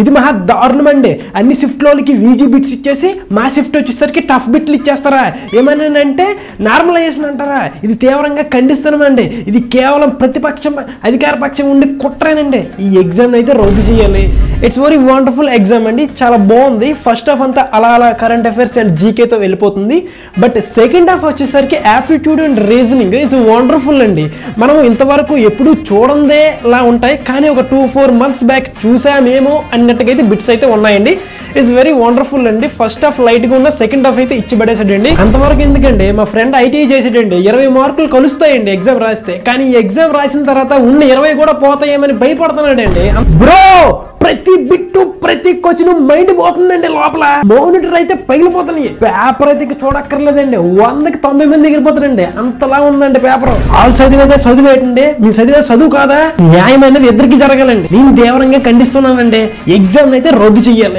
ఇది మహా దారుణం అండి. అన్ని షిఫ్ట్లోకి ఈజీ బిట్స్ ఇచ్చేసి మా షిఫ్ట్ వచ్చేసరికి టఫ్ బిట్లు ఇచ్చేస్తారా? ఏమనంటే నార్మలైజేషన్ అంటారా? ఇది తీవ్రంగా ఖండిస్తున్నామండి. ఇది కేవలం ప్రతిపక్షం అధికార పక్షం ఉండి కుట్రేనండి. ఈ ఎగ్జామ్ అయితే రద్దు చేయాలి. ఇట్స్ వెరీ వండర్ఫుల్ ఎగ్జామ్ అండి, చాలా బాగుంది. ఫస్ట్ హాఫ్ అంతా అలా కరెంట్ అఫైర్స్ అండ్ జీకేతో వెళ్ళిపోతుంది. బట్ సెకండ్ హాఫ్ వచ్చేసరికి aptitude and reasoning is wonderful అండి. మనం ఇంతవరకు ఎప్పుడు చూడందే లా ఉంటాయి, కానీ ఒక 2-4 months బ్యాక్ చూసామేమో అన్నట్టుగా బిట్స్ అయితే ఉన్నాయండి. ఇట్స్ వెరీ వండర్ఫుల్ అండి. ఫస్ట్ హాఫ్ లైట్గా ఉన్న, సెకండ్ హాఫ్ అయితే ఇచ్చి పడేసాడండి. అంతవరకు ఎందుకండి, మా ఫ్రెండ్ ఐటీఐ చేసాడండి. 20 మార్కులు కలుస్తాయండి ఎగ్జామ్ రాస్తే, కానీ ఈ ఎగ్జామ్ రాసిన తర్వాత ఉన్న 20 కూడా పోతాయేమని భయపడుతున్నాడండి. బ్రో, ప్రతి బిట్టు ప్రతి క్వశ్చన్ మైండ్ పోతుందండి లోపల. మానిటర్ అయితే పగిలిపోతున్నాయి. పేపర్ అయితే చూడక్కర్లేదండి, 100కి 90 మంది ఎగిరిపోతారండి. అంతలా ఉందండి పేపర్. వాళ్ళు చదివేదే చదివేటండి, మీ చదివే చదువు కాదా? న్యాయం అనేది ఇద్దరికి జరగాలండి. నేను తీవ్రంగా ఖండిస్తున్నానండి. ఎగ్జామ్ అయితే రద్దు చెయ్యాలి.